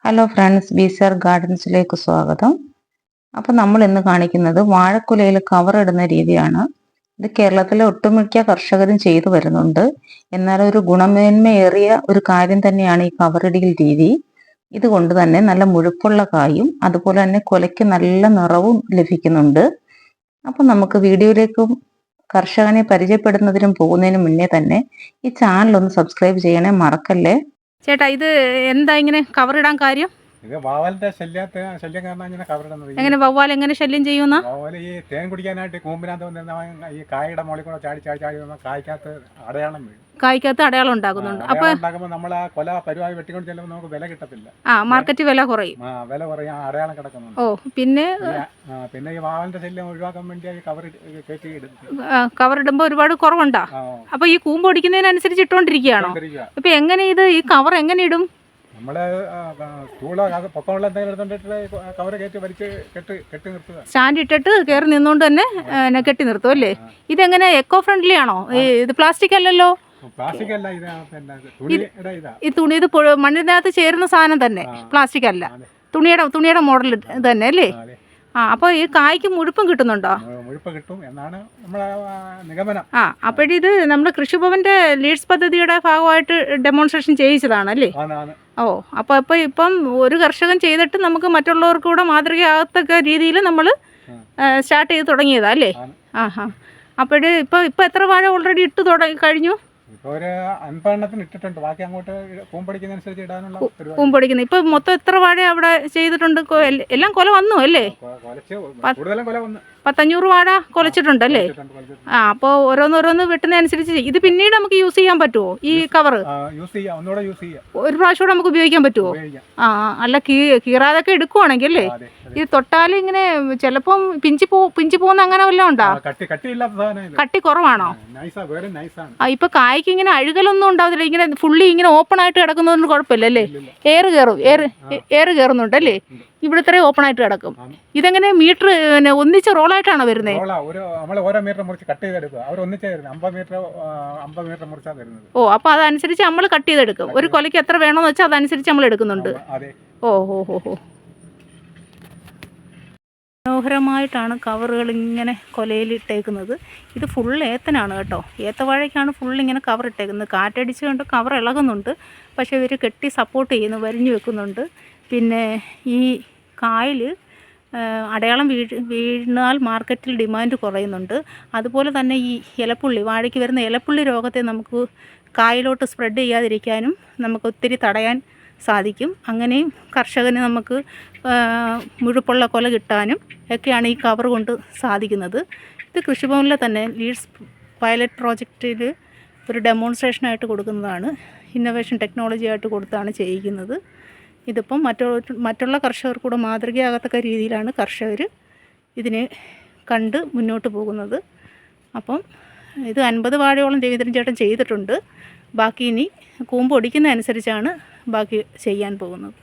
Hello friends, ബീസർ ഗാർഡൻസിലേക്ക് സ്വാഗതം. അപ്പോൾ നമ്മൾ ഇന്ന് കാണിക്കുന്നത് വാഴക്കുലയിൽ കവർ ഇടുന്ന രീതിയാണ്. ഇത് കേരളത്തിലെ ഒട്ടുമിക്ക കർഷകരും ചെയ്തു വരുന്നുണ്ട്. എന്നാൽ ഒരു ഗുണമേന്മയേറിയ ഒരു കാര്യം തന്നെയാണ് ഈ കവറിടൽ രീതി. ഇതുകൊണ്ട് തന്നെ നല്ല മുഴുപ്പുള്ള കായും അതുപോലെ തന്നെ കുലയ്ക്ക് നല്ല നിറവും ലഭിക്കുന്നുണ്ട്. അപ്പം നമുക്ക് വീഡിയോയിലേക്കും കർഷകനെ പരിചയപ്പെടുന്നതിനും പോകുന്നതിന് മുന്നേ തന്നെ ഈ ചാനൽ ഒന്ന് സബ്സ്ക്രൈബ് ചെയ്യണേ മറക്കല്ലേ. ചേട്ടാ, ഇത് എന്താ ഇങ്ങനെ കവറിടാൻ കാര്യം? ഇത് വാവലിന്റെ ശല്യം കാരണം ഇങ്ങനെ കവറിടുന്നത്. എങ്ങനെ വവ്വാൽ എങ്ങനെ ശല്യം ചെയ്യുന്ന? വാവല് ഈ തേൻ കുടിക്കാനായിട്ട് കൂമ്പിനകത്ത് വന്നിരുന്ന ഈ കായയുടെ മുകളിൽ കൂടെ ചാടി ചാടി ചാടി വന്ന കായ്ക്കകത്ത് അടയാളം വീഴും. കായ്ക്കകത്ത് അടയാളം ഉണ്ടാകുന്നുണ്ട്. അപ്പൊ ഉണ്ടാക്കുമ്പോൾ നമ്മൾ ആ കൊല പരിപാടി വെട്ടിക്കൊണ്ട് ചെല്ലുമ്പോൾ നമുക്ക് വില കിട്ടത്തില്ല. മാർക്കറ്റ് വില കുറയും. വില കുറയും, ആ അടയാളം കിടക്കുന്നുണ്ട്. പിന്നെ ഈ വാവലിന്റെ ശല്യം ഒഴിവാക്കാൻ വേണ്ടി കവർ കയറ്റി ഇടും. കവറിടുമ്പോ ഒരുപാട് കുറവുണ്ടാ? അപ്പൊ ഈ കൂമ്പ് ഒടിക്കുന്നതിനനുസരിച്ച് ഇട്ടോണ്ടിരിക്കുകയാണോ? ഇപ്പൊ എങ്ങനെ ഈ കവർ എങ്ങനെ ഇടും? നമ്മള് പൊക്കമുള്ള എന്തെങ്കിലും എടുത്തോണ്ടിട്ട് കവറ് കയറ്റി വലിച്ച് കെട്ടി നിർത്തുക. സ്റ്റാൻഡ് ഇട്ടിട്ട് കയറി നിന്നുകൊണ്ട് തന്നെ കെട്ടി നിർത്തും അല്ലേ? ഇതെങ്ങനെ എക്കോ ഫ്രണ്ട്ലി ആണോ? ഇത് പ്ലാസ്റ്റിക് അല്ലല്ലോ. പ്ലാസ്റ്റിക് അല്ല, ഈ തുണി ഇത് മണ്ണിനകത്ത് ചേരുന്ന സാധനം തന്നെ, പ്ലാസ്റ്റിക് അല്ല. തുണിയുടെ മോഡൽ തന്നെ അല്ലേ? അപ്പോൾ ഈ കായ്ക്ക് മുഴുപ്പും കിട്ടുന്നുണ്ടോ? മുഴുപ്പ് കിട്ടും എന്നാണ് നമ്മളെ നിഗമനം. അപ്പോഴിത് നമ്മുടെ കൃഷിഭവന്റെ ലീഡ്സ് പദ്ധതിയുടെ ഭാഗമായിട്ട് ഡെമോൺസ്ട്രേഷൻ ചെയ്യിച്ചതാണല്ലേ? അപ്പോൾ ഇപ്പം ഒരു കർഷകൻ ചെയ്തിട്ട് നമുക്ക് മറ്റുള്ളവർക്ക് കൂടെ മാതൃകയാകത്തക്ക രീതിയിൽ നമ്മൾ സ്റ്റാർട്ട് ചെയ്ത് തുടങ്ങിയതാ അല്ലേ? ഇപ്പോൾ എത്ര വാഴ ഓൾറെഡി ഇട്ട് കഴിഞ്ഞു? ഒരു 50 എണ്ണത്തിന് ഇട്ടിട്ടുണ്ട്. ബാക്കി അങ്ങോട്ട് കൂമ്പടിക്കുന്നതനുസരിച്ച് ഇടാനുള്ള കൂമ്പടിക്കുന്നത്. ഇപ്പൊ മൊത്തം എത്ര വാഴ അവിടെ ചെയ്തിട്ടുണ്ട്? എല്ലാം കൊല വന്നു അല്ലേ? 500 വാഴ കൊലച്ചിട്ടുണ്ടല്ലേ? അപ്പോൾ ഓരോന്ന് വെട്ടുന്നതനുസരിച്ച് ഇത് പിന്നീട് നമുക്ക് യൂസ് ചെയ്യാൻ പറ്റുമോ? ഈ കവറ് ഒരു പ്രാവശ്യം നമുക്ക് ഉപയോഗിക്കാൻ പറ്റുമോ? അല്ല, കീറാതൊക്കെ എടുക്കുവാണെങ്കിൽ അല്ലേ? ഇത് തൊട്ടാൽ ഇങ്ങനെ ചിലപ്പം പിഞ്ചി പോകുന്ന അങ്ങനെ വല്ലതും ഉണ്ടോ? കട്ടി കുറവാണോ? ഇപ്പൊ കായ്ക്ക് ഇങ്ങനെ അഴുകലൊന്നും ഉണ്ടാവത്തില്ല. ഇങ്ങനെ ഫുള്ളി ഇങ്ങനെ ഓപ്പൺ ആയിട്ട് കിടക്കുന്നതുകൊണ്ട് കുഴപ്പമില്ല അല്ലേ? എയർ കയറുന്നുണ്ട് അല്ലേ? ഇവിടെ ഇത്രയും ഓപ്പൺ ആയിട്ട് കിടക്കും. ഇതെങ്ങനെ മീറ്റർ ഒന്നിച്ച് റോളായിട്ടാണോ വരുന്നത്? അപ്പൊ അതനുസരിച്ച് നമ്മൾ കട്ട് ചെയ്തെടുക്കും. ഒരു കൊലയ്ക്ക് എത്ര വേണമെന്ന് വെച്ചാൽ അതനുസരിച്ച് നമ്മൾ എടുക്കുന്നുണ്ട്. മനോഹരമായിട്ടാണ് കവറുകൾ ഇങ്ങനെ കൊലയിൽ ഇട്ടേക്കുന്നത്. ഇത് ഫുൾ ഏത്തനാണ് കേട്ടോ. ഏത്തവാഴയ്ക്കാണ് ഫുൾ ഇങ്ങനെ കവർ ഇട്ടേക്കുന്നത്. കാറ്റടിച്ച് കൊണ്ട് കവർ ഇളകുന്നുണ്ട്, പക്ഷേ ഇവർ കെട്ടി സപ്പോർട്ട് ചെയ്യുന്നു, വരിഞ്ഞു വെക്കുന്നുണ്ട്. പിന്നെ ഈ കായിൽ അടയാളം വീണാൽ മാർക്കറ്റിൽ ഡിമാൻഡ് കുറയുന്നുണ്ട്. അതുപോലെ തന്നെ ഈ ഇലപ്പുള്ളി, വാഴയ്ക്ക് വരുന്ന ഇലപ്പുള്ളി രോഗത്തെ നമുക്ക് കായലോട്ട് സ്പ്രെഡ് ചെയ്യാതിരിക്കാനും നമുക്ക് ഒത്തിരി തടയാൻ സാധിക്കും. അങ്ങനെയും കർഷകന് നമുക്ക് മുഴുപ്പുള്ള കൊല കിട്ടാനും ഒക്കെയാണ് ഈ കവർ കൊണ്ട് സാധിക്കുന്നത്. ഇത് കൃഷിഭവനിലെ തന്നെ ലീഡ്സ് പൈലറ്റ് പ്രോജക്റ്റിൽ ഒരു ഡെമോൺസ്ട്രേഷനായിട്ട് കൊടുക്കുന്നതാണ്. ഇന്നൊവേഷൻ ടെക്നോളജി ആയിട്ട് കൊടുത്താണ് ചെയ്യിക്കുന്നത്. ഇതിപ്പം മറ്റുള്ള കർഷകർ കൂടെ മാതൃകയാകത്തക്ക രീതിയിലാണ് കർഷകർ ഇതിനെ കണ്ട് മുന്നോട്ട് പോകുന്നത്. അപ്പം ഇത് 50 വാഴയോളം രവീന്ദ്രൻ ചേട്ടൻ ചെയ്തിട്ടുണ്ട്. ബാക്കി ഇനി കൂമ്പ് ഒടിക്കുന്നതനുസരിച്ചാണ് ബാക്കി ചെയ്യാൻ പോകുന്നത്.